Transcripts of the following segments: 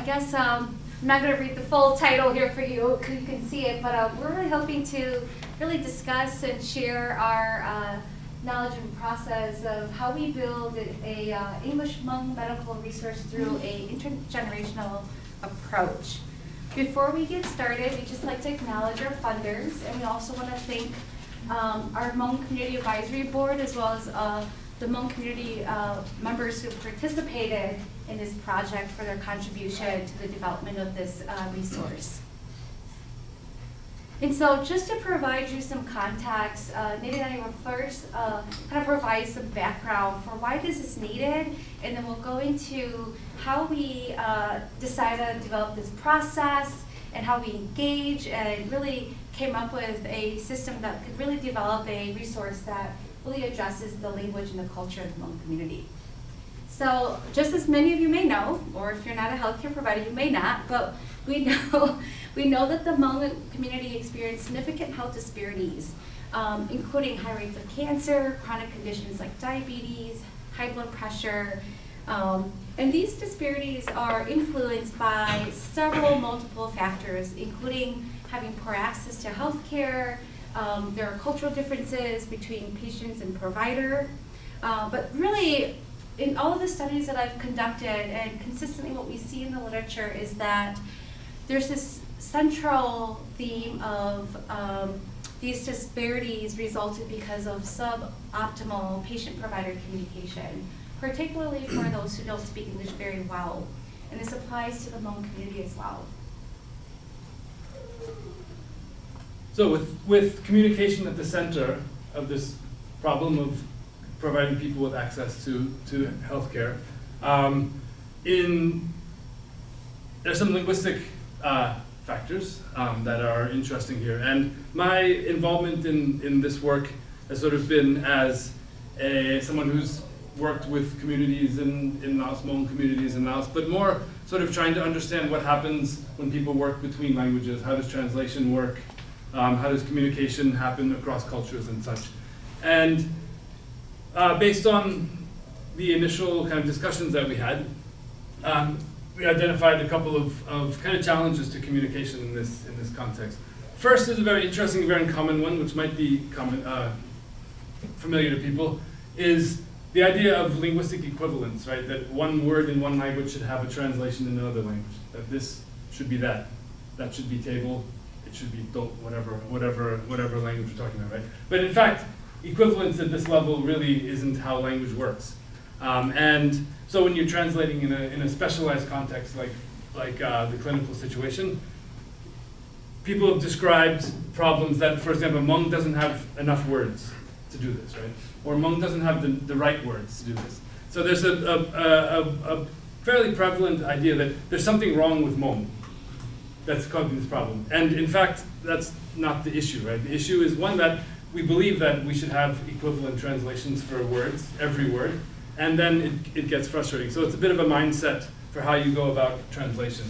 guess I'm not going to read the full title here for you, because you can see it, but we're really hoping to really discuss and share our knowledge and process of how we build a English-Hmong medical resource through a intergenerational approach. Before we get started, we'd just like to acknowledge our funders, and we also want to thank our Hmong Community Advisory Board, as well as the Hmong community members who participated in this project for their contribution to the development of this resource. And so just to provide you some context, Nathen and I will first kind of provide some background for why this is needed, and then we'll go into how we decide to develop this process and how we engage and really came up with a system that could really develop a resource that really addresses the language and the culture of the Hmong community. So just as many of you may know, or if you're not a healthcare provider, you may not, but we know that the Hmong community experiences significant health disparities, including high rates of cancer, chronic conditions like diabetes, high blood pressure, and these disparities are influenced by several multiple factors, including having poor access to healthcare. There are cultural differences between patients and provider, but really, in all of the studies that I've conducted, and consistently what we see in the literature is that there's this central theme of these disparities resulted because of suboptimal patient-provider communication, particularly for those who don't speak English very well. And this applies to the Hmong community as well. So with communication at the center of this problem of providing people with access to healthcare, there's some linguistic factors that are interesting here. And my involvement in this work has sort of been as someone who's worked with communities in Laos, Hmong communities in Laos, but more sort of trying to understand what happens when people work between languages. How does translation work? How does communication happen across cultures and such? And based on the initial kind of discussions that we had, we identified a couple of kind of challenges to communication in this context. First is a very interesting, very common one, which might be familiar to people, is the idea of linguistic equivalence, right? That one word in one language should have a translation in another language. That this should be that should be table, it should be do, whatever language we're talking about, right? But in fact, equivalence at this level really isn't how language works. And so when you're translating in a specialized context like the clinical situation, people have described problems that, for example, Hmong doesn't have enough words to do this, right? Or Hmong doesn't have the right words to do this. So there's a fairly prevalent idea that there's something wrong with Hmong that's causing this problem. And in fact, that's not the issue, right? The issue is one that we believe that we should have equivalent translations for words, every word, and then it gets frustrating. So it's a bit of a mindset for how you go about translation.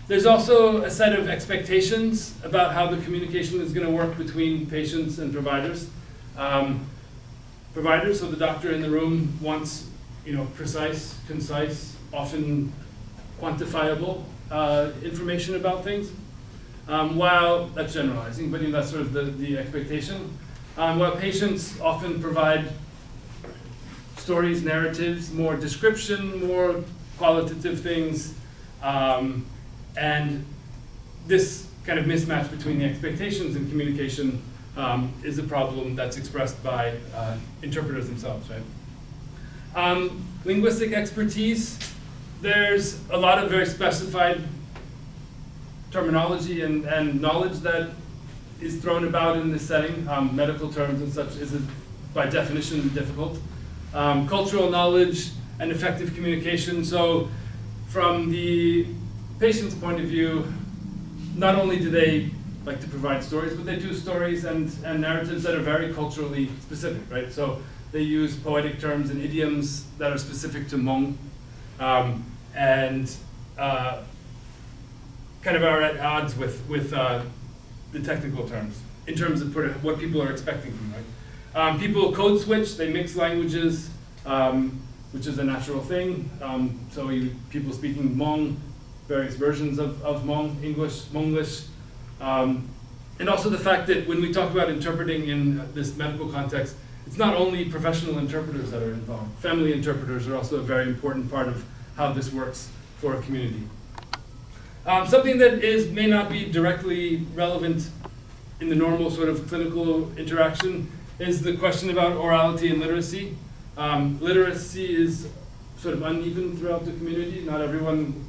There's also a set of expectations about how the communication is going to work between patients and providers. Providers, so the doctor in the room wants, precise, concise, often quantifiable information about things. While that's generalizing, but that's sort of the expectation. While patients often provide stories, narratives, more description, more qualitative things, and this kind of mismatch between the expectations and communication is a problem that's expressed by interpreters themselves, right? Linguistic expertise, there's a lot of very specified terminology and knowledge that is thrown about in this setting. Medical terms and such is by definition difficult. Cultural knowledge and effective communication. So from the patient's point of view, not only do they like to provide stories, but they do stories and narratives that are very culturally specific, right? So they use poetic terms and idioms that are specific to Hmong, and kind of are at odds with the technical terms in terms of what people are expecting from them, right? People code switch, they mix languages, which is a natural thing. So people speaking Hmong, various versions of Hmong, English, Hmonglish. And also the fact that when we talk about interpreting in this medical context, it's not only professional interpreters that are involved. Family interpreters are also a very important part of how this works for a community. Something that may not be directly relevant in the normal sort of clinical interaction is the question about orality and literacy. Literacy is sort of uneven throughout the community. Not everyone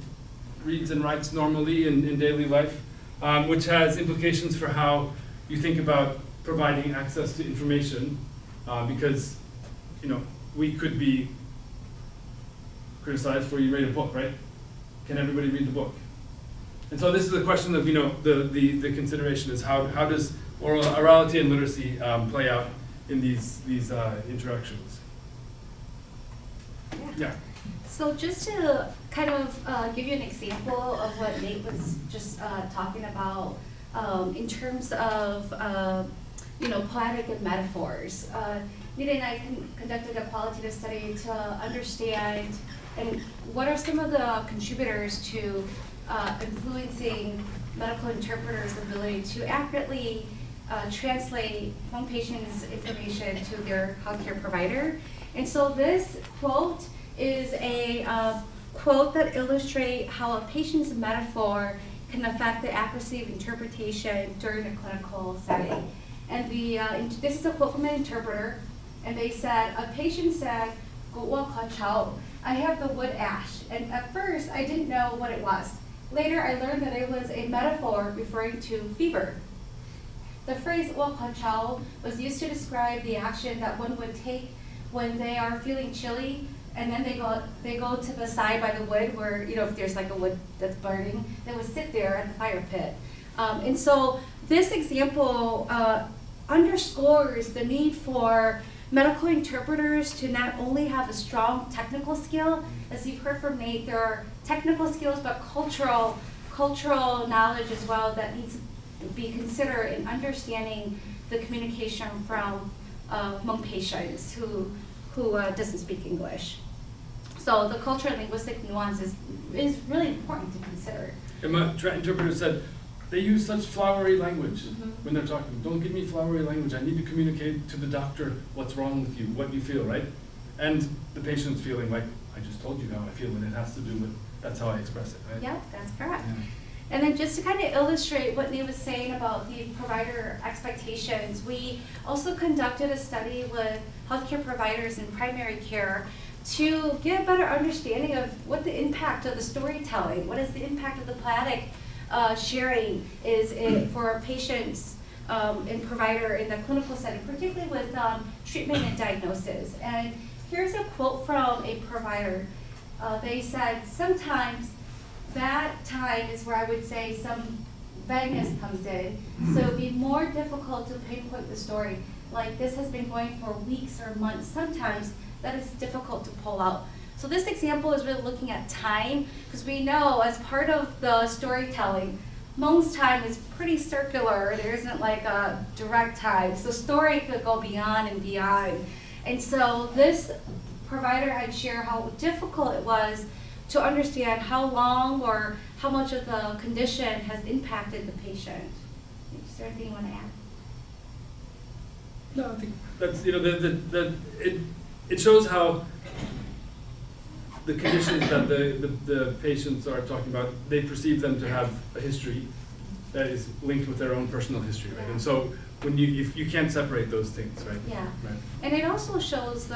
reads and writes normally in daily life, which has implications for how you think about providing access to information, because we could be criticized for you read a book, right? Can everybody read the book? And so this is a question of the consideration is how does orality and literacy play out in these interactions? Yeah. So just to kind of give you an example of what Nate was just talking about in terms of poetic and metaphors. Nathen and I conducted a qualitative study to understand and what are some of the contributors to influencing medical interpreters' ability to accurately translate Hmong patients' information to their healthcare provider. And so this quote is a quote that illustrates how a patient's metaphor can affect the accuracy of interpretation during a clinical setting. And this is a quote from an interpreter, and they said, a patient said, I have the wood ash, and at first I didn't know what it was. Later I learned that it was a metaphor referring to fever. The phrase was used to describe the action that one would take when they are feeling chilly, and then they go to the side by the wood where, if there's like a wood that's burning, they would sit there at the fire pit. And so this example underscores the need for medical interpreters to not only have a strong technical skill, as you've heard from Nate, there are technical skills, but cultural knowledge as well that needs to be considered in understanding the communication from Hmong patients who doesn't speak English. So the cultural and linguistic nuance is really important to consider. And my interpreter said, they use such flowery language when they're talking. Don't give me flowery language. I need to communicate to the doctor what's wrong with you, what you feel, right? And the patient's feeling like, I just told you how I feel, and it has to do with, that's how I express it, right? Yep, that's correct. Yeah. And then just to kind of illustrate what Nate was saying about the provider expectations, we also conducted a study with healthcare providers in primary care to get a better understanding of what the impact of the storytelling, what is the impact of the poetic sharing is for patients and provider in the clinical setting, particularly with treatment and diagnosis. And here's a quote from a provider. They said, sometimes that time is where I would say some vagueness comes in, so it would be more difficult to pinpoint the story. Like this has been going for weeks or months. Sometimes that is difficult to pull out. So this example is really looking at time, because we know as part of the storytelling, Hmong's time is pretty circular. There isn't like a direct time. So story could go beyond and beyond. And so this provider had shared how difficult it was to understand how long or how much of the condition has impacted the patient. Is there anything you want to add? No, I think that's, it shows how the conditions that the patients are talking about, they perceive them to have a history that is linked with their own personal history, right? And so when if you can't separate those things, right? Yeah. Right. And it also shows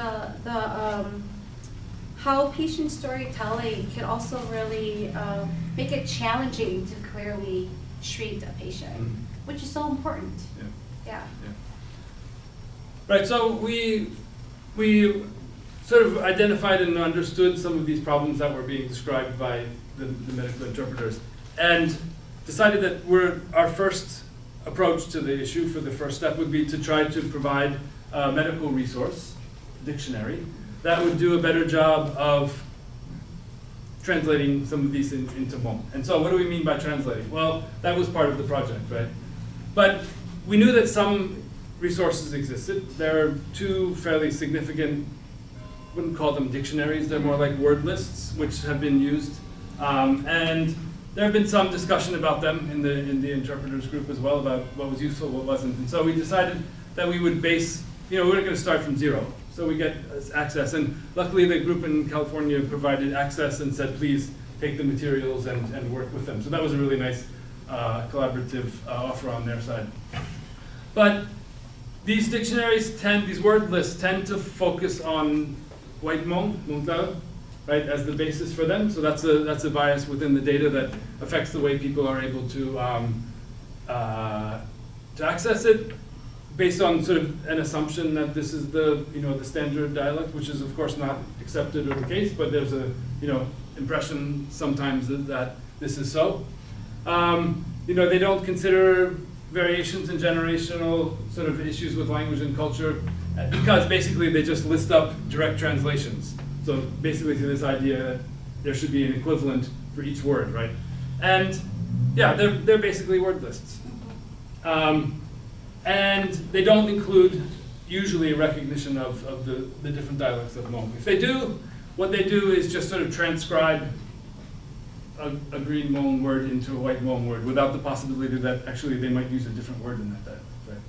how patient storytelling can also really make it challenging to clearly treat a patient, which is so important. Yeah. Right. So we sort of identified and understood some of these problems that were being described by the medical interpreters, and decided that our first approach to the issue for the first step would be to try to provide a medical resource, dictionary, that would do a better job of translating some of these into Hmong. And so what do we mean by translating? Well, that was part of the project, right? But we knew that some resources existed. There are two fairly significant wouldn't call them dictionaries, they're more like word lists, which have been used. And there have been some discussion about them in the interpreters group as well, about what was useful, what wasn't. And so we decided that we would base, we weren't going to start from zero. So we get access, and luckily the group in California provided access and said, please take the materials and work with them. So that was a really nice collaborative offer on their side. But these dictionaries these word lists tend to focus on white Hmong, Hmong Tao, right, as the basis for them. So that's a bias within the data that affects the way people are able to access it, based on sort of an assumption that this is the the standard dialect, which is of course not accepted or the case, but there's a impression sometimes that this is so. They don't consider variations in generational sort of issues with language and culture, because basically they just list up direct translations. So basically to this idea that there should be an equivalent for each word, right? And yeah, they're basically word lists. And they don't include usually a recognition of the different dialects of Hmong. If they do, what they do is just sort of transcribe a green Hmong word into a white Hmong word without the possibility that actually they might use a different word in that dialect, right?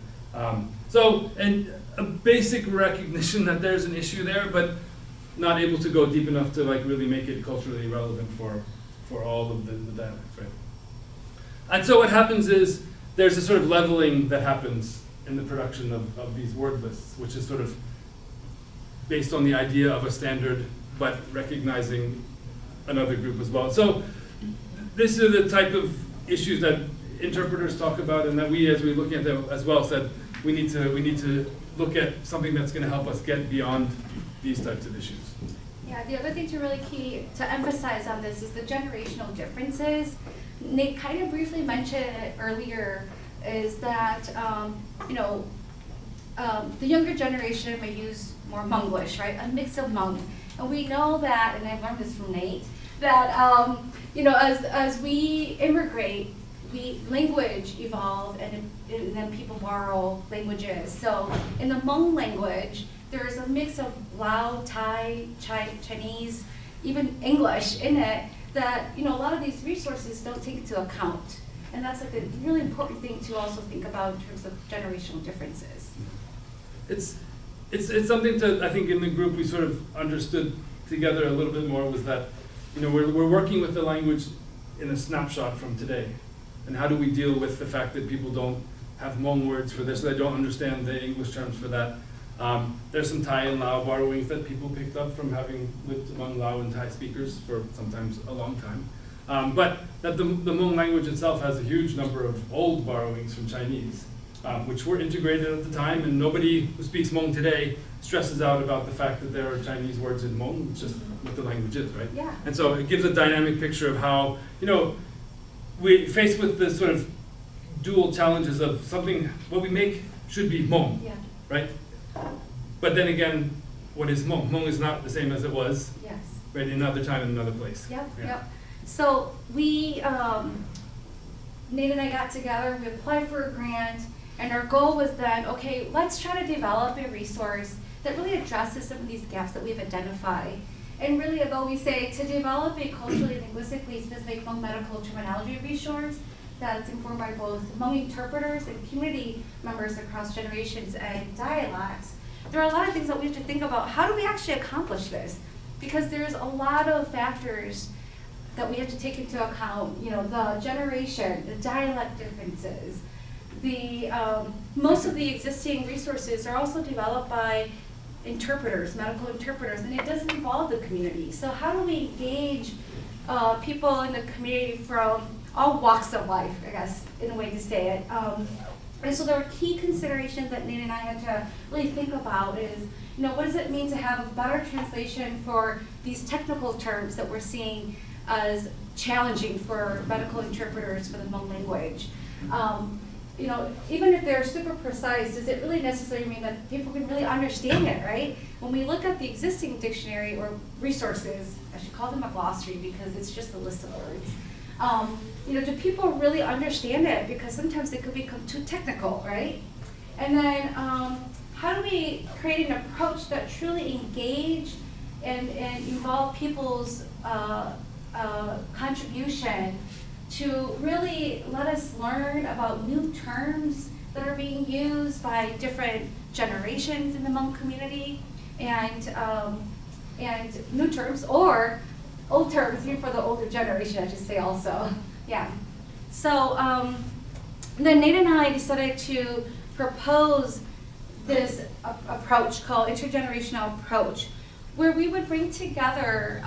And a basic recognition that there's an issue there, but not able to go deep enough to like really make it culturally relevant for all of the dialects, right? And so what happens is there's a sort of leveling that happens in the production of these word lists, which is sort of based on the idea of a standard, but recognizing another group as well. So these are the type of issues that interpreters talk about, and that we, as we look at them as well, said we need to look at something that's going to help us get beyond these types of issues. Yeah, the other thing to really key to emphasize on this is the generational differences. Nate kind of briefly mentioned it earlier, is that the younger generation may use more Hmonglish, right? A mix of Hmong. And we know that, and I've learned this from Nate, that as we immigrate, language evolve, and then people borrow languages. So in the Hmong language, there's a mix of Lao, Thai, Chinese, even English in it, that a lot of these resources don't take into account. And that's like a really important thing to also think about in terms of generational differences. It's something I think in the group we sort of understood together a little bit more, was that we're working with the language in a snapshot from today. And how do we deal with the fact that people don't have Hmong words for this, they don't understand the English terms for that. There's some Thai and Lao borrowings that people picked up from having lived among Lao and Thai speakers for sometimes a long time. But that the Hmong language itself has a huge number of old borrowings from Chinese, which were integrated at the time, and nobody who speaks Hmong today stresses out about the fact that there are Chinese words in Hmong, which is what the language is, right? Yeah. And so it gives a dynamic picture of how, we faced with this sort of dual challenges of something, what we make should be Hmong, Yeah. right? But then again, what is Hmong? Hmong is not the same as it was, Yes. right, in another time, in another place. Yep, Yeah. yep. So we, Nate and I got together, we applied for a grant, and our goal was then, okay, let's try to develop a resource that really addresses some of these gaps that we've identified. And really, although we say to develop a culturally, linguistically specific Hmong medical terminology resource that's informed by both Hmong interpreters and community members across generations and dialects, there are a lot of things that we have to think about. How do we actually accomplish this? Because there's a lot of factors that we have to take into account, the generation, the dialect differences. Most of the existing resources are also developed by interpreters, medical interpreters, and it doesn't involve the community. So how do we engage people in the community from all walks of life, I guess, in a way to say it. And so there are key considerations that Nate and I had to really think about is, what does it mean to have a better translation for these technical terms that we're seeing as challenging for medical interpreters for the Hmong language? Even if they're super precise, does it really necessarily mean that people can really understand it, right? When we look at the existing dictionary or resources, I should call them a glossary because it's just a list of words. Do people really understand it? Because sometimes it could become too technical, right? And then how do we create an approach that truly and involve people's contribution to really let us learn about new terms that are being used by different generations in the Hmong community, and new terms, or old terms, even for the older generation, I should say also. Yeah. So then Nathen and I decided to propose this approach called intergenerational approach, where we would bring together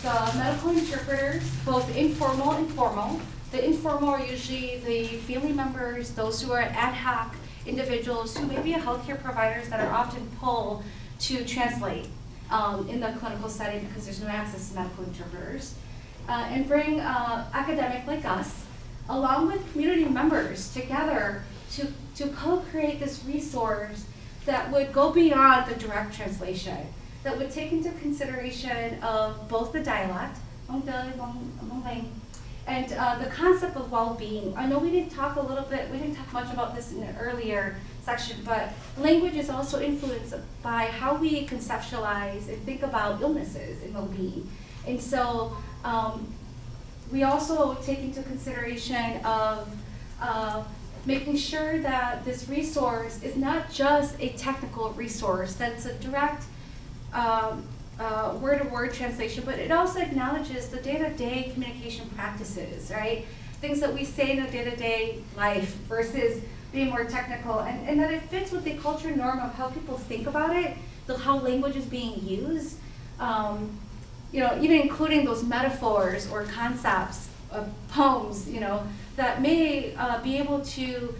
the medical interpreters, both informal and formal. The informal are usually the family members, those who are ad hoc individuals who may be healthcare providers that are often pulled to translate in the clinical setting because there's no access to medical interpreters, and bring academic like us, along with community members together to co-create this resource that would go beyond the direct translation, that would take into consideration of both the dialect, and the concept of well-being. I know we didn't talk much about this in the earlier section, but language is also influenced by how we conceptualize and think about illnesses and well-being. And so we also take into consideration of making sure that this resource is not just a technical resource, that it's a direct word-to-word translation, but it also acknowledges the day-to-day communication practices, right? Things that we say in a day-to-day life versus being more technical, and that it fits with the culture norm of how people think about it, how language is being used, even including those metaphors or concepts of poems, that may be able to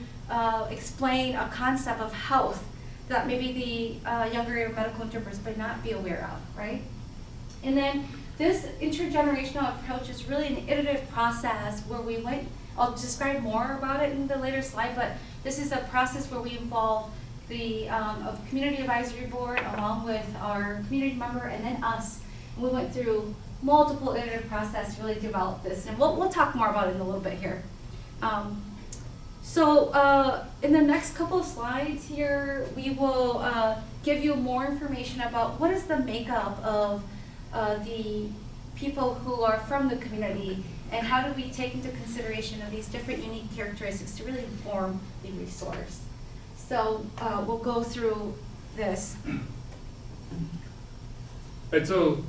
explain a concept of health that maybe the younger medical interpreters might not be aware of, right? And then this intergenerational approach is really an iterative process where we went, I'll describe more about it in the later slide, but this is a process where we involve the community advisory board along with our community member and then us. And we went through multiple iterative process to really develop this, and we'll talk more about it in a little bit here. So in the next couple of slides here, we will give you more information about what is the makeup of the people who are from the community, and how do we take into consideration of these different unique characteristics to really inform the resource. So we'll go through this. Right, so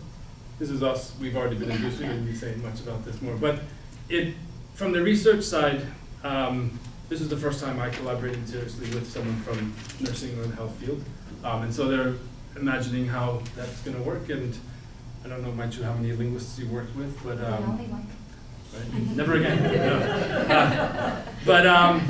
this is us. We've already been introduced. We didn't be saying much about this more. But from the research side, this is the first time I collaborated seriously with someone from nursing or the health field. And so they're imagining how that's going to work. And I don't know, Maichou, how many linguists you worked with, but right? Never again. No.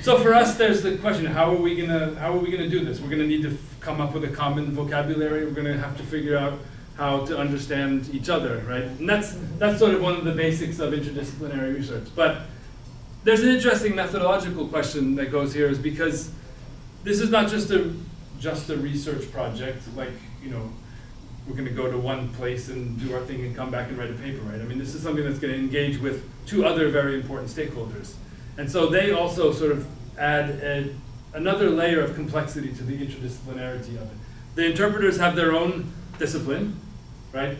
So for us, there's the question: how are we gonna do this? We're gonna need to come up with a common vocabulary. We're gonna have to figure out how to understand each other, right? And that's sort of one of the basics of interdisciplinary research. But there's an interesting methodological question that goes here, is because this is not just a research project, like, we're going to go to one place and do our thing and come back and write a paper, right? I mean, this is something that's going to engage with two other very important stakeholders. And so they also sort of add another layer of complexity to the interdisciplinarity of it. The interpreters have their own discipline, right?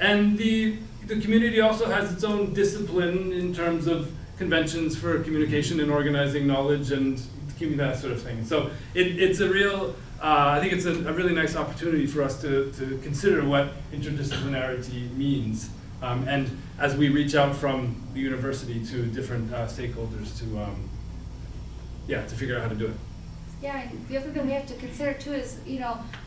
And the community also has its own discipline in terms of conventions for communication and organizing knowledge and that sort of thing. So it's a real, I think it's a really nice opportunity for us to consider what interdisciplinarity means. And as we reach out from the university to different stakeholders to figure out how to do it. Yeah, and the other thing we have to consider too is,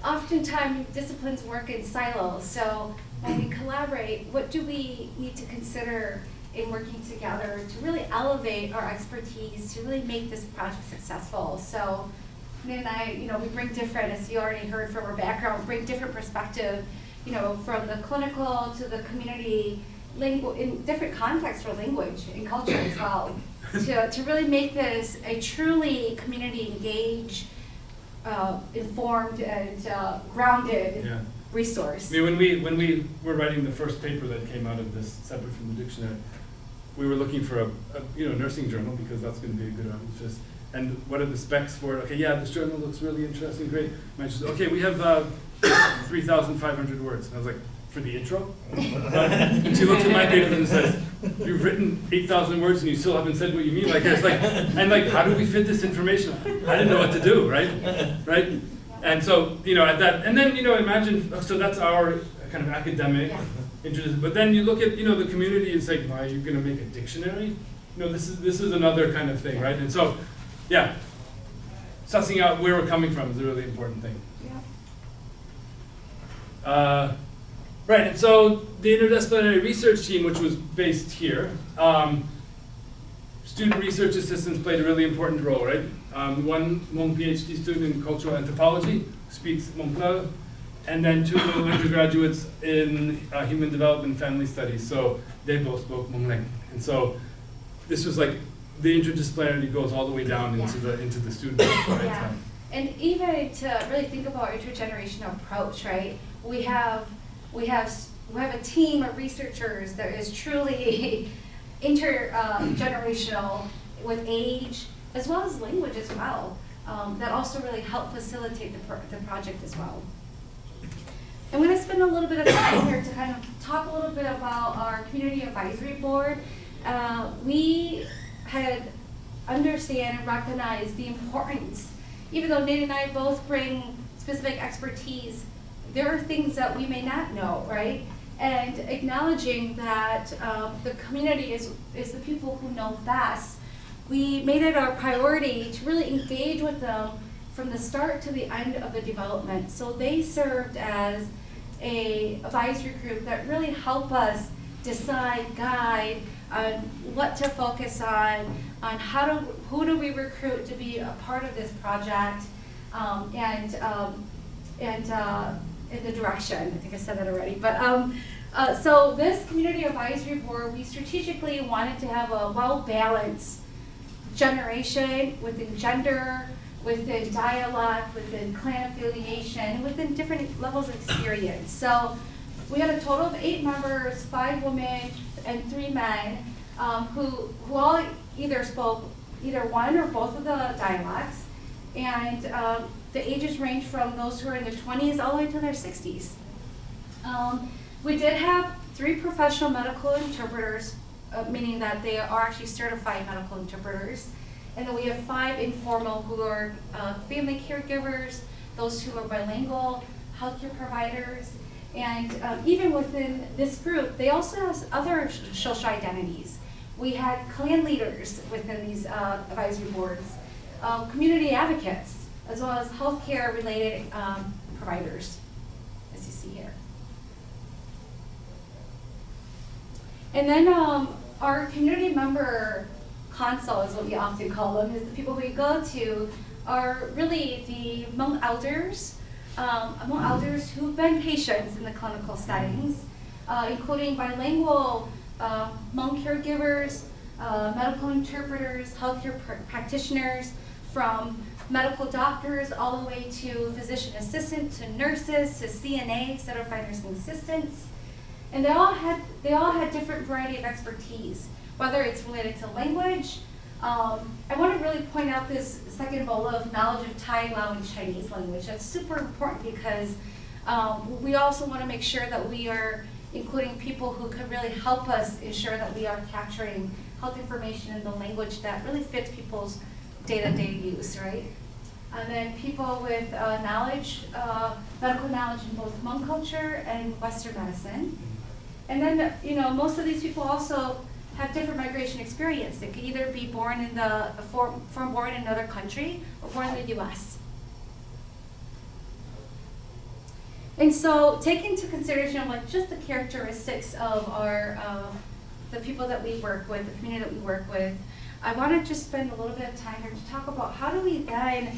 oftentimes disciplines work in silos. So when we collaborate, what do we need to consider in working together to really elevate our expertise, to really make this project successful? So Nathen and I, we bring different, as you already heard from our background, bring different perspective, from the clinical to the community, in different contexts for language and culture as well, to really make this a truly community engaged, informed, and grounded resource. I mean, when we were writing the first paper that came out of this, separate from the dictionary, we were looking for a nursing journal, because that's going to be a good audience. And what are the specs for it? Okay, yeah, this journal looks really interesting, great. Okay, we have 3,500 words. And I was like, for the intro? And she looks at my paper and says, you've written 8,000 words and you still haven't said what you mean. Like, it's like, and like, how do we fit this information? I didn't know what to do, right? Right? And so, at that, and then, imagine, so that's our kind of academic interest. But then you look at, the community, it's like, why are you going to make a dictionary? This is another kind of thing, right? And so, yeah, sussing out where we're coming from is a really important thing. Yeah. Right, and so the interdisciplinary research team, which was based here, student research assistants played a really important role, right? One Hmong PhD student in cultural anthropology speaks Hmong, and then 2 undergraduates in human development and family studies, so they both spoke Hmong. And so this was like, the interdisciplinarity goes all the way down into the student. Right? Yeah. And even to really think about our intergenerational approach, right? We have a team of researchers that is truly intergenerational with age as well as language as well. That also really help facilitate the project as well. I'm going to spend a little bit of time here to kind of talk a little bit about our community advisory board. We had understand and recognize the importance, even though Nathen and I both bring specific expertise, there are things that we may not know, right? And acknowledging that the community is the people who know best, we made it our priority to really engage with them from the start to the end of the development. So they served as an advisory group that really help us decide, guide on what to focus on who do we recruit to be a part of this project, and the direction. I think I said that already. But so this community advisory board, we strategically wanted to have a well-balanced generation within gender, within dialect, within clan affiliation, within different levels of experience. So we had a total of 8 members, 5 women and 3 men, who all either spoke either one or both of the dialects, and the ages range from those who are in their 20s all the way to their 60s. We did have 3 professional medical interpreters, meaning that they are actually certified medical interpreters. And then we have 5 informal who are family caregivers, those who are bilingual, healthcare providers. And even within this group, they also have other social identities. We had clan leaders within these advisory boards, community advocates, as well as healthcare related providers, as you see here. And then our community member console is what we often call them, is the people we go to are really the Hmong elders, who've been patients in the clinical settings, including bilingual Hmong caregivers, medical interpreters, healthcare practitioners, from medical doctors all the way to physician assistants, to nurses, to CNA, certified nursing assistants. And they all had different variety of expertise, whether it's related to language. I want to really point out this second bullet of knowledge of Thai, Lao, and Chinese language. That's super important because we also want to make sure that we are including people who could really help us ensure that we are capturing health information in the language that really fits people's day-to-day use, right? And then people with knowledge, medical knowledge in both Hmong culture and Western medicine. And then, most of these people also have different migration experience. They could either be born in born in another country or born in the U.S. And so, take into consideration just the characteristics of our the people that we work with, the community that we work with. I want to just spend a little bit of time here to talk about how do we then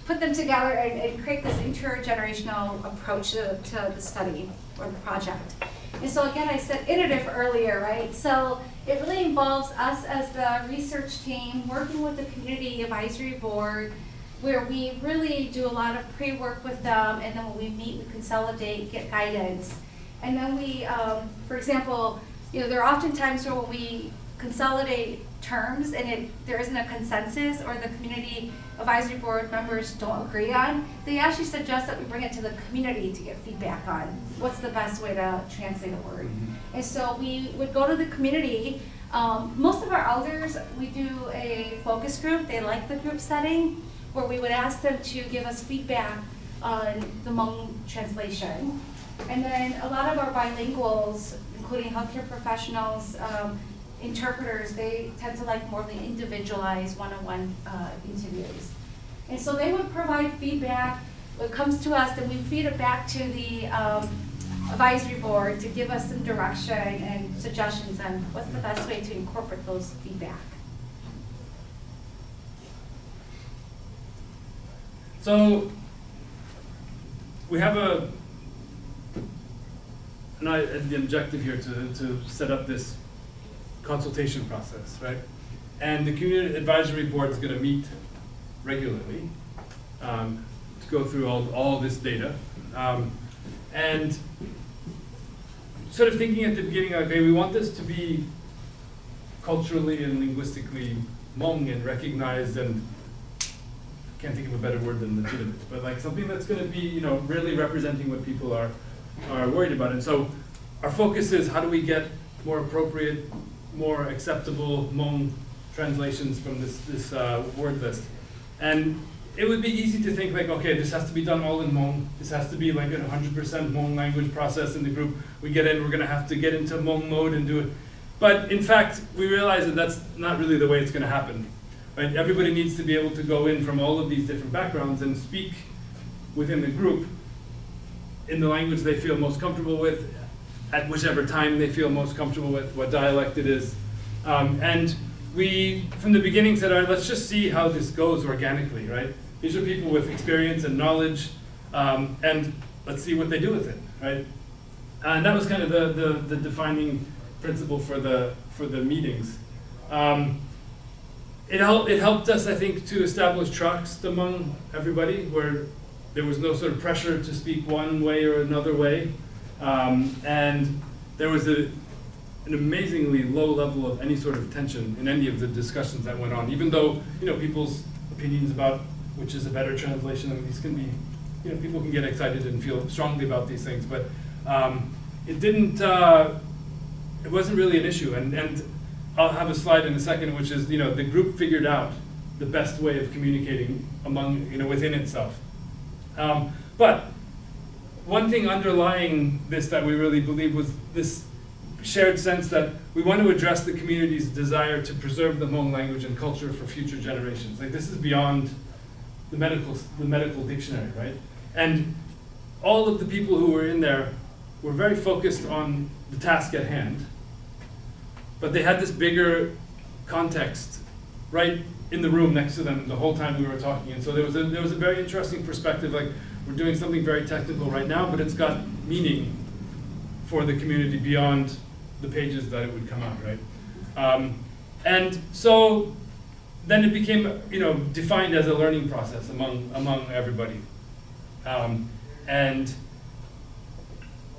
put them together and create this intergenerational approach to the study or the project. And so again, I said iterative earlier, right? So it really involves us as the research team working with the community advisory board, where we really do a lot of pre-work with them, and then when we meet, we consolidate, get guidance. And then we, for example, there are often times where we consolidate terms and there isn't a consensus or the community advisory board members don't agree on, they actually suggest that we bring it to the community to get feedback on what's the best way to translate a word. Mm-hmm. And so we would go to the community. Most of our elders, we do a focus group. They like the group setting where we would ask them to give us feedback on the Hmong translation. And then a lot of our bilinguals, including healthcare professionals, interpreters, they tend to like more the individualized one-on-one interviews. And so they would provide feedback. It comes to us, and we feed it back to the advisory board to give us some direction and suggestions on what's the best way to incorporate those feedback. So we have the objective here to set up this consultation process, right? And the community advisory board is going to meet regularly to go through all this data. And sort of thinking at the beginning, okay, we want this to be culturally and linguistically Hmong and recognized, and can't think of a better word than legitimate, but like something that's going to be, you know, really representing what people are worried about. And so our focus is how do we get more appropriate, more acceptable Hmong translations from this word list. And it would be easy to think like, okay, this has to be done all in Hmong. This has to be like a 100% Hmong language process in the group. We get in, we're going to have to get into Hmong mode and do it. But in fact, we realize that that's not really the way it's going to happen. Right? Everybody needs to be able to go in from all of these different backgrounds and speak within the group in the language they feel most comfortable with, at whichever time they feel most comfortable with, what dialect it is. And we, from the beginning, said, all right, let's just see how this goes organically, right? These are people with experience and knowledge, and let's see what they do with it, right? And that was kind of the defining principle for the meetings. It helped us, I think, to establish trust among everybody, where there was no sort of pressure to speak one way or another way. And there was an amazingly low level of any sort of tension in any of the discussions that went on, even though, you know, people's opinions about which is a better translation, I mean, these can be, you know, people can get excited and feel strongly about these things, but it wasn't really an issue. And I'll have a slide in a second, which is, you know, the group figured out the best way of communicating among, you know, within itself. But one thing underlying this that we really believe was this shared sense that we want to address the community's desire to preserve the Hmong language and culture for future generations. Like, this is beyond the medical dictionary, right? And all of the people who were in there were very focused on the task at hand, but they had this bigger context right in the room next to them the whole time we were talking. And so there was a very interesting perspective, like, we're doing something very technical right now, but it's got meaning for the community beyond the pages that it would come out, right? And so then it became, you know, defined as a learning process among everybody. And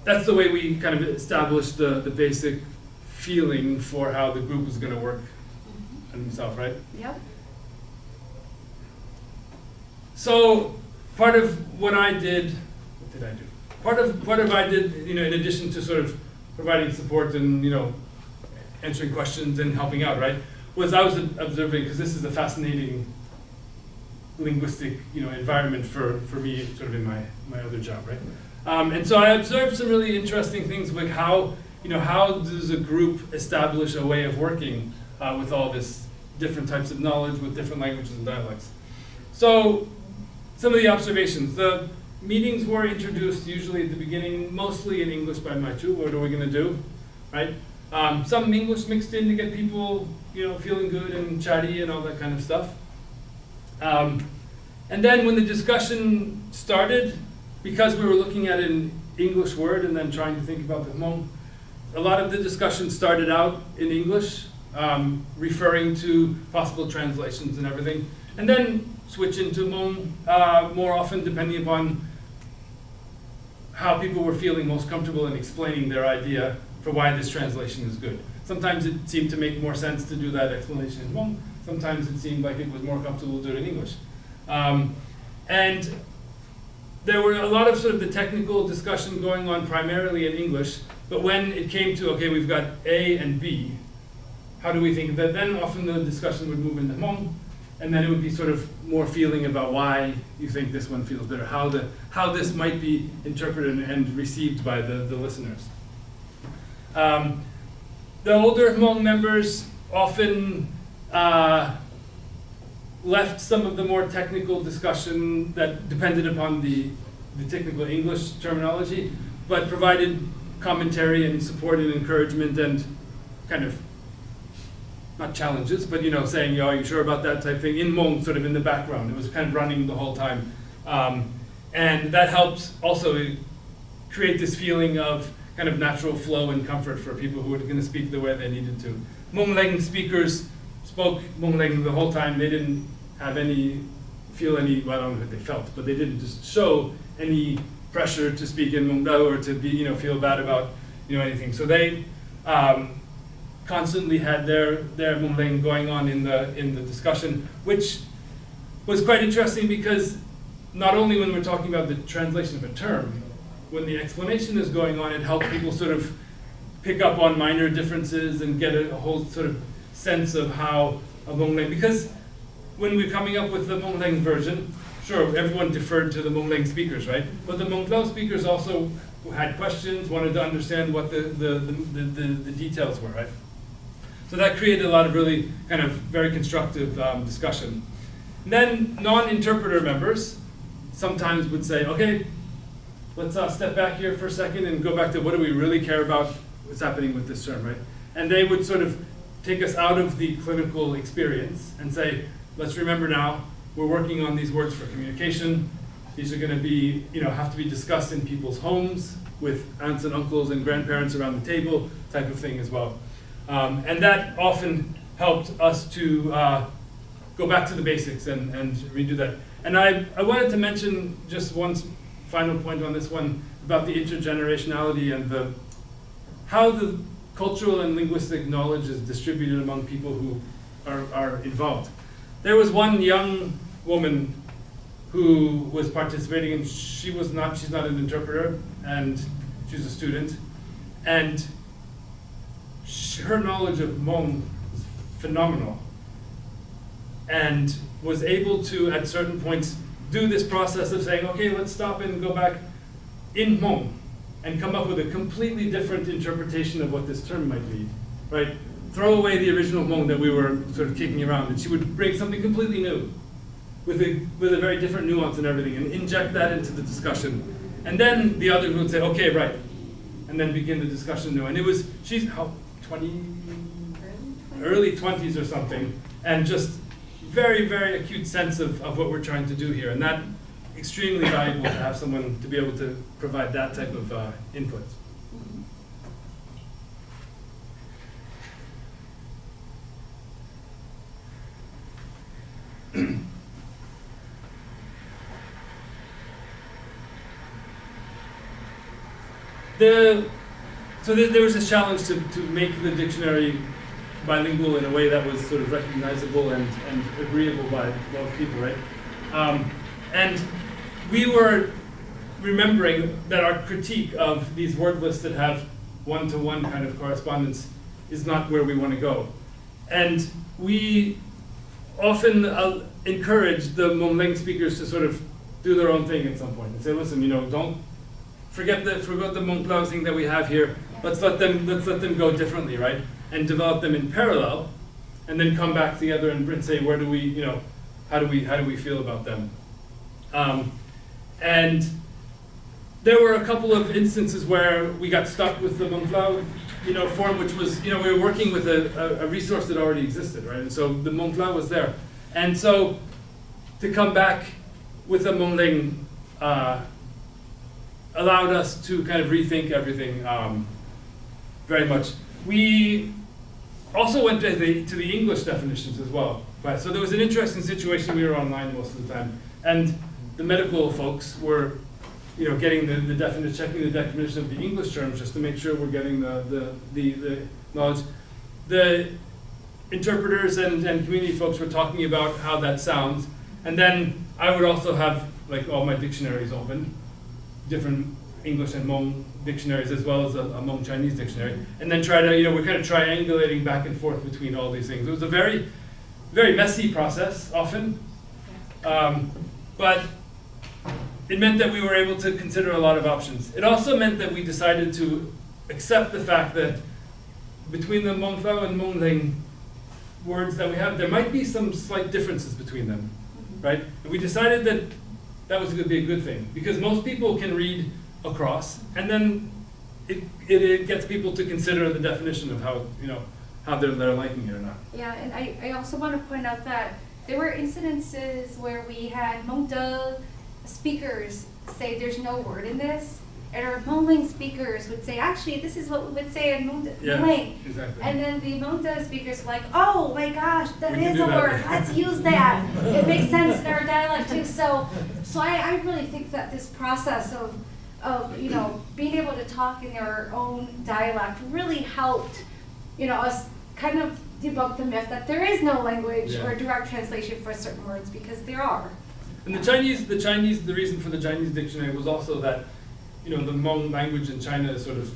that's the way we kind of established the basic feeling for how the group was going to work on itself, right? Yep. So part of what I did, what did I do? Part of what I did, you know, in addition to sort of providing support and, you know, answering questions and helping out, right, was I was observing, because this is a fascinating linguistic, you know, environment for me, sort of in my other job, right? And so I observed some really interesting things, like how, you know, how does a group establish a way of working with all this different types of knowledge with different languages and dialects. So some of the observations. The meetings were introduced usually at the beginning, mostly in English by Maichou. What are we going to do, right? Some English mixed in to get people, you know, feeling good and chatty and all that kind of stuff. And then when the discussion started, because we were looking at an English word and then trying to think about the Hmong, a lot of the discussion started out in English, referring to possible translations and everything, and then switch into Hmong more often, depending upon how people were feeling most comfortable in explaining their idea for why this translation is good. Sometimes it seemed to make more sense to do that explanation in Hmong. Sometimes it seemed like it was more comfortable to do it in English. And there were a lot of sort of the technical discussion going on primarily in English, but when it came to, okay, we've got A and B, how do we think of that? Then often the discussion would move into Hmong, and then it would be sort of more feeling about why you think this one feels better, how this might be interpreted and received by the listeners. The older Hmong members often left some of the more technical discussion that depended upon the technical English terminology, but provided commentary and support and encouragement and kind of, not challenges, but saying, are you sure about that type thing, in Hmong, sort of in the background. It was kind of running the whole time. And that helps also create this feeling of kind of natural flow and comfort for people who are going to speak the way they needed to. Hmong Leng speakers spoke Hmong Leng the whole time. They didn't have well, I don't know what they felt, but they didn't just show any pressure to speak in Hmong Dao or to be, feel bad about, anything. So they constantly had their Hmong Leng going on in the discussion, which was quite interesting because not only when we're talking about the translation of a term, when the explanation is going on, it helps people sort of pick up on minor differences and get a whole sort of sense of how a Hmong Leng, because when we're coming up with the Hmong Leng version, sure, everyone deferred to the Hmong Leng speakers, right? But the Hmong Dao speakers also had questions, wanted to understand what the details were, right? So that created a lot of really kind of very constructive discussion. And then non-interpreter members sometimes would say, okay, let's step back here for a second and go back to what do we really care about, what's happening with this term, right? And they would sort of take us out of the clinical experience and say, let's remember now, we're working on these words for communication. These are going to be, have to be discussed in people's homes with aunts and uncles and grandparents around the table, type of thing as well. And that often helped us to go back to the basics and redo that. And I wanted to mention just one final point on this one about the intergenerationality and how the cultural and linguistic knowledge is distributed among people who are involved. There was one young woman who was participating, and she's not an interpreter, and she's a student, and her knowledge of Hmong was phenomenal, and was able to, at certain points, do this process of saying, okay, let's stop and go back in Hmong, and come up with a completely different interpretation of what this term might mean, right? Throw away the original Hmong that we were sort of kicking around, and she would bring something completely new, with a very different nuance and everything, and inject that into the discussion. And then the other would say, okay, right, and then begin the discussion new. And it was, she's how, 20? Early 20s or something, and just very, very acute sense of what we're trying to do here. And that extremely valuable to have someone to be able to provide that type of input. So there was a challenge to make the dictionary bilingual in a way that was sort of recognizable and agreeable by both people, right? And we were remembering that our critique of these word lists that have one-to-one kind of correspondence is not where we want to go. And we often encourage the Hmong Leng speakers to sort of do their own thing at some point and say, listen, don't forget the Hmong Dao thing that we have here. Let's let them go differently, right? And develop them in parallel, and then come back together and say, where do we, how do we feel about them? And there were a couple of instances where we got stuck with the Hmong Dao, form, which was, we were working with a resource that already existed, right? And so the Hmong Dao was there, and so to come back with a Hmong Leng allowed us to kind of rethink everything very much. We also went to the English definitions as well. Right? So there was an interesting situation. We were online most of the time, and the medical folks were, getting the definition, checking the definition of the English terms just to make sure we're getting the knowledge. The interpreters and community folks were talking about how that sounds, and then I would also have like all my dictionaries open, different English and Hmong dictionaries as well as a Hmong Chinese dictionary, and then try to, we're kind of triangulating back and forth between all these things. It was a very, very messy process often, but it meant that we were able to consider a lot of options. It also meant that we decided to accept the fact that between the Hmong and Hmong words that we have, there might be some slight differences between them, right? And we decided that that was going to be a good thing, because most people can read across, and then it gets people to consider the definition of how they're liking it or not. Yeah, and I also want to point out that there were incidences where we had Hmong De speakers say there's no word in this, and our Hmong speakers would say, actually, this is what we would say in Hmong De. Yeah, exactly. And then the Hmong De speakers were like, oh my gosh, that We can is do a that. word, let's use that. It makes sense in our dialect too. So I really think that this process of being able to talk in our own dialect really helped, us kind of debunk the myth that there is no language or direct translation for certain words, because there are. And the reason for the Chinese dictionary was also that, the Hmong language in China is sort of,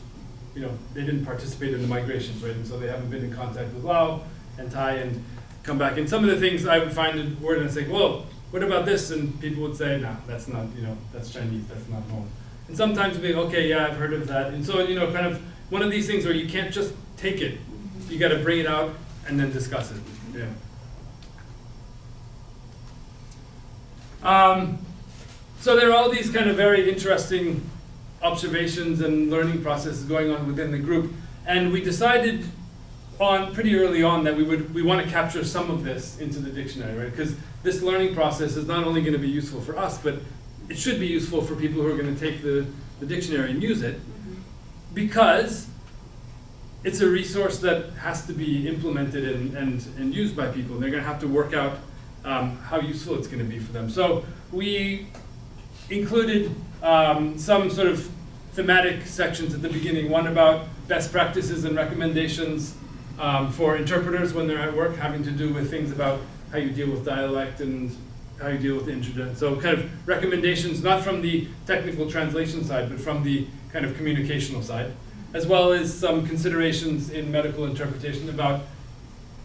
they didn't participate in the migrations, right? And so they haven't been in contact with Lao and Thai and come back. And some of the things I would find a word and say, well, what about this? And people would say, no, that's not, that's Chinese, that's not Hmong. And sometimes we'd be, okay, yeah, I've heard of that. And so, kind of one of these things where you can't just take it. You got to bring it out and then discuss it. Yeah. So there are all these kind of very interesting observations and learning processes going on within the group, and we decided pretty early on that we want to capture some of this into the dictionary, right? Because this learning process is not only going to be useful for us, but it should be useful for people who are going to take the dictionary and use it, because it's a resource that has to be implemented and used by people. They're going to have to work out how useful it's going to be for them. So we included some sort of thematic sections at the beginning, one about best practices and recommendations for interpreters when they're at work, having to do with things about how you deal with dialect and how you deal with intergen. So kind of recommendations, not from the technical translation side, but from the kind of communicational side, as well as some considerations in medical interpretation about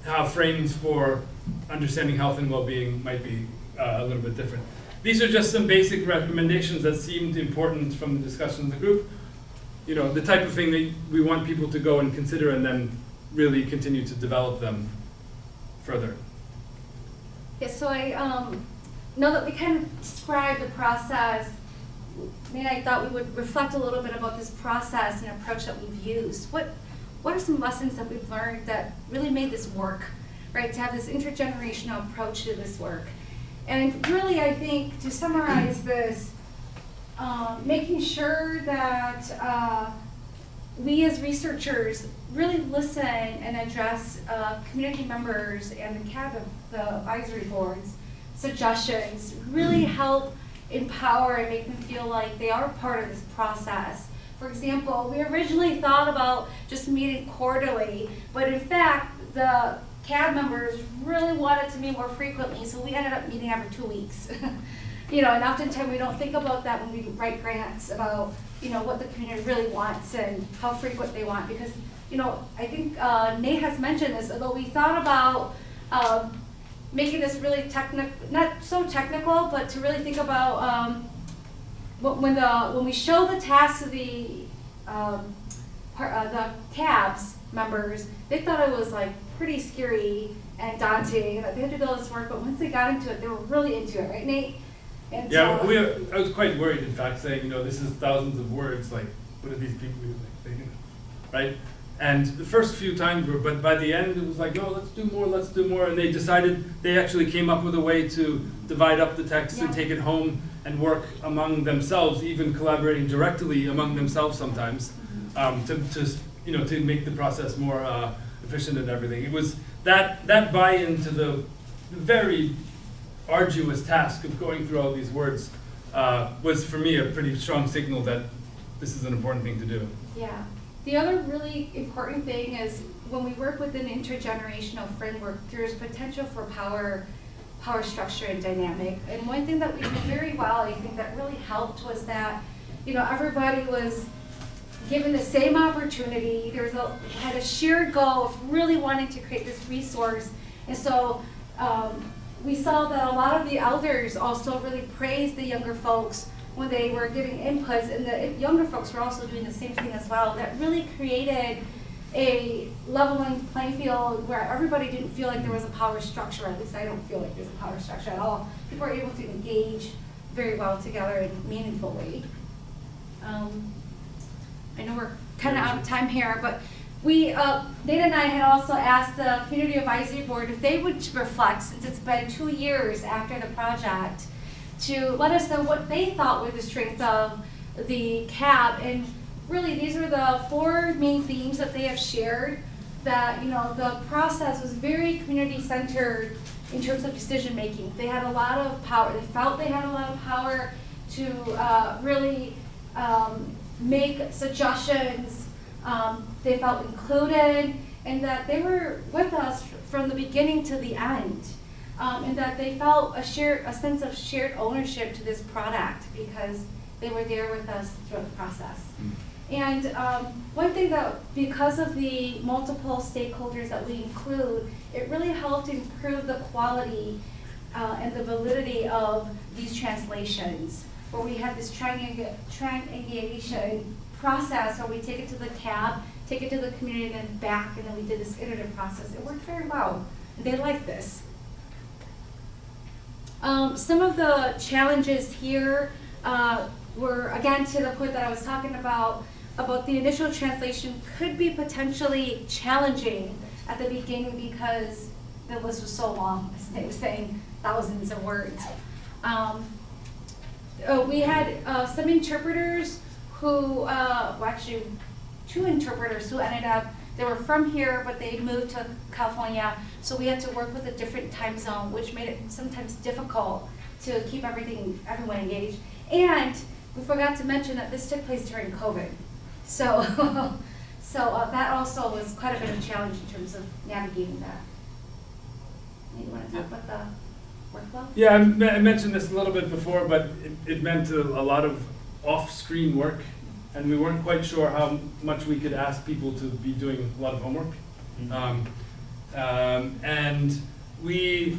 how frames for understanding health and well-being might be a little bit different. These are just some basic recommendations that seemed important from the discussion in the group. The type of thing that we want people to go and consider and then really continue to develop them further. Yeah, so I know that we kind of described the process. I thought we would reflect a little bit about this process and approach that we've used. What are some lessons that we've learned that really made this work, right? To have this intergenerational approach to this work. And really, I think, to summarize this, making sure that we as researchers really listen and address community members and the advisory boards suggestions, really help empower and make them feel like they are part of this process. For example, we originally thought about just meeting quarterly, but in fact, the CAB members really wanted to meet more frequently, so we ended up meeting every 2 weeks. And oftentimes we don't think about that when we write grants about, what the community really wants and how frequent they want, because, I think Nate has mentioned this, although we thought about making this really not so technical, but to really think about when we show the tasks to the CABS members, they thought it was like pretty scary and daunting, that they had to do all this work, but once they got into it, they were really into it, right, Nate? And yeah, I was quite worried, in fact, saying, this is thousands of words, like, what are these people thinking, right? And the first few times but by the end, it was like, no, let's do more, and they actually came up with a way to divide up the text and take it home and work among themselves, even collaborating directly among themselves sometimes, to make the process more efficient and everything. It was that buy-in to the very arduous task of going through all these words was for me a pretty strong signal that this is an important thing to do. Yeah. The other really important thing is when we work with an intergenerational framework, there's potential for power structure and dynamic. And one thing that we did very well, I think that really helped, was that, you know, everybody was given the same opportunity. Had a shared goal of really wanting to create this resource. And so we saw that a lot of the elders also really praised the younger folks when they were giving inputs, and the younger folks were also doing the same thing as well. That really created a leveling playing field where everybody didn't feel like there was a power structure. At least I don't feel like there's a power structure at all. People were able to engage very well together in a meaningful way. I know we're kind of out of time here, but we, Nathen and I had also asked the Community Advisory Board if they would reflect, since it's been 2 years after the project, to let us know what they thought were the strengths of the CAB. And really, these are the 4 main themes that they have shared. That, you know, the process was very community-centered in terms of decision-making. They had a lot of power. They felt they had a lot of power to really make suggestions. They felt included, and that they were with us from the beginning to the end. And that they felt a sense of shared ownership to this product because they were there with us throughout the process. And one thing that, because of the multiple stakeholders that we include, it really helped improve the quality and the validity of these translations, where we have this triangulation process where we take it to the CAB, take it to the community, and then back, and then we did this iterative process. It worked very well. They liked this. Some of the challenges here were, again, to the point that I was talking about the initial translation could be potentially challenging at the beginning because the list was so long, as they were saying, thousands of words. We had some interpreters who, well, actually 2 interpreters who ended up, they were from here, but they moved to California, so we had to work with a different time zone, which made it sometimes difficult to keep everyone engaged. And we forgot to mention that this took place during COVID. So, that also was quite a bit of a challenge in terms of navigating that. You want to talk about the workflow? Yeah, I mentioned this a little bit before, but it meant a lot of off-screen work, and we weren't quite sure how much we could ask people to be doing a lot of homework. And we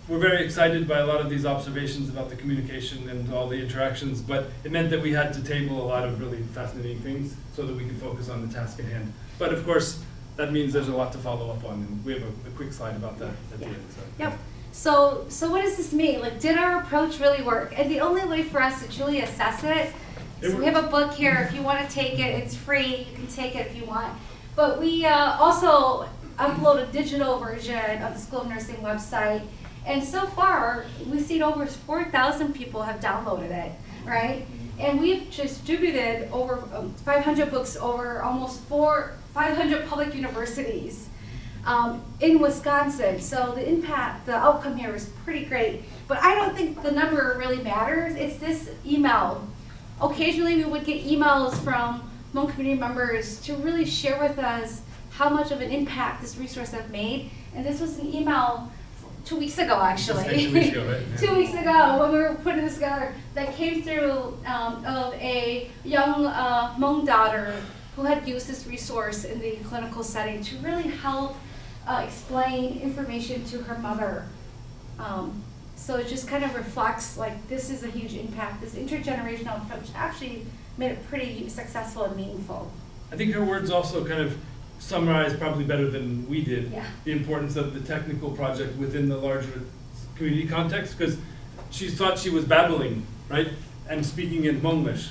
were very excited by a lot of these observations about the communication and all the interactions, but it meant that we had to table a lot of really fascinating things so that we could focus on the task at hand. But of course, that means there's a lot to follow up on, and we have a quick slide about that at the end. So. Yep. So what does this mean? Like, did our approach really work? And the only way for us to truly assess it, so we have a book here. If you want to take it, it's free. You can take it if you want. But we also upload a digital version of the School of Nursing website. And so far, we've seen over 4,000 people have downloaded it, right? And we've distributed over 500 books over almost 500 public universities in Wisconsin. So the impact, the outcome here is pretty great. But I don't think the number really matters. It's this email. Occasionally we would get emails from Hmong community members to really share with us how much of an impact this resource has made. And this was an email 2 weeks ago, actually. 2 weeks ago, right? 2 weeks ago, when we were putting this together, that came through of a young Hmong daughter who had used this resource in the clinical setting to really help explain information to her mother. So it just kind of reflects, like, this is a huge impact. This intergenerational approach actually made it pretty successful and meaningful. I think her words also kind of summarize probably better than we did the importance of the technical project within the larger community context, because she thought she was babbling, right? And speaking in Hmonglish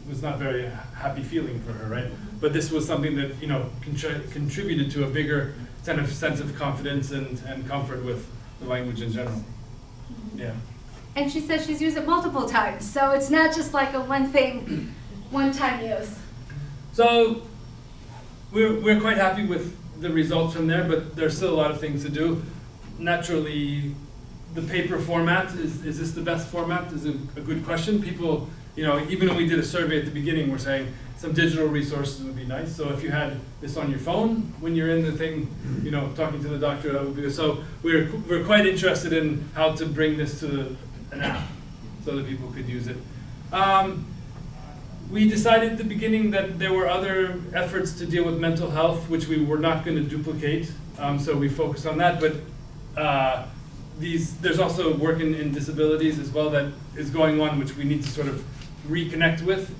was not very happy feeling for her, right? But this was something that, you know, contributed to a bigger sense of confidence and comfort with the language in general. Yeah. And she says she's used it multiple times, so it's not just like a one-time use. So we're quite happy with the results from there, but there's still a lot of things to do. Naturally, the paper format? Is this the best format? Is it a good question? People, even when we did a survey at the beginning, we're saying some digital resources would be nice. So if you had this on your phone when you're in the thing, talking to the doctor, that would be good. So we're quite interested in how to bring this to an app so that people could use it. We decided at the beginning that there were other efforts to deal with mental health, which we were not going to duplicate. So we focused on that. But there's also work in disabilities as well that is going on, which we need to sort of reconnect with.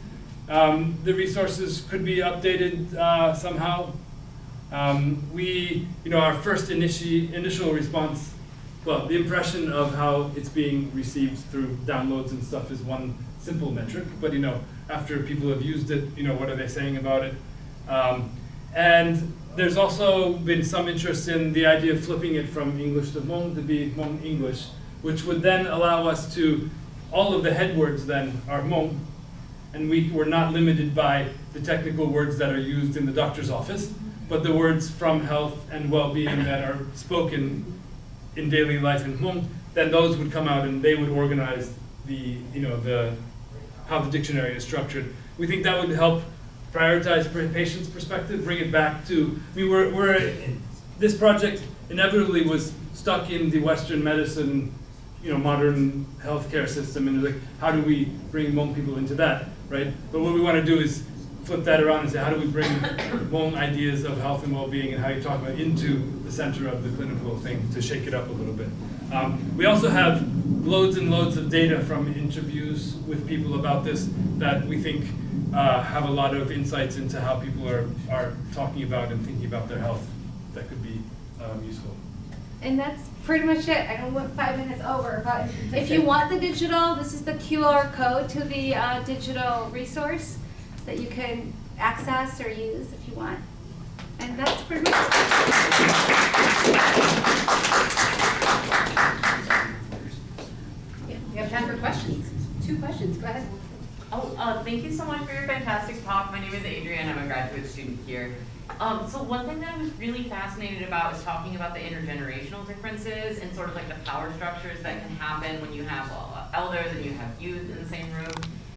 The resources could be updated somehow. Our first initial response, well, the impression of how it's being received through downloads and stuff is one simple metric, but after people have used it, what are they saying about it? And there's also been some interest in the idea of flipping it from English to Hmong to be Hmong English, which would then allow us to, all of the head words then are Hmong, and we're not limited by the technical words that are used in the doctor's office, but the words from health and well-being that are spoken in daily life in Hmong, then those would come out and they would organize how the dictionary is structured. We think that would help prioritize patient's perspective, bring it back to, this project inevitably was stuck in the Western medicine, modern healthcare system, and like, how do we bring Hmong people into that, right? But what we want to do is flip that around and say, how do we bring Hmong ideas of health and well-being and how you talk about into the center of the clinical thing to shake it up a little bit. We also have loads and loads of data from interviews with people about this that we think have a lot of insights into how people are talking about and thinking about their health that could be useful. And that's pretty much it. I don't want 5 minutes over, but if you want the digital, this is the QR code to the digital resource that you can access or use if you want. And that's pretty much it. We have time for questions. 2 questions, go ahead. Thank you so much for your fantastic talk. My name is Adrienne. I'm a graduate student here. So one thing that I was really fascinated about was talking about the intergenerational differences and sort of like the power structures that can happen when you have elders and you have youth in the same room.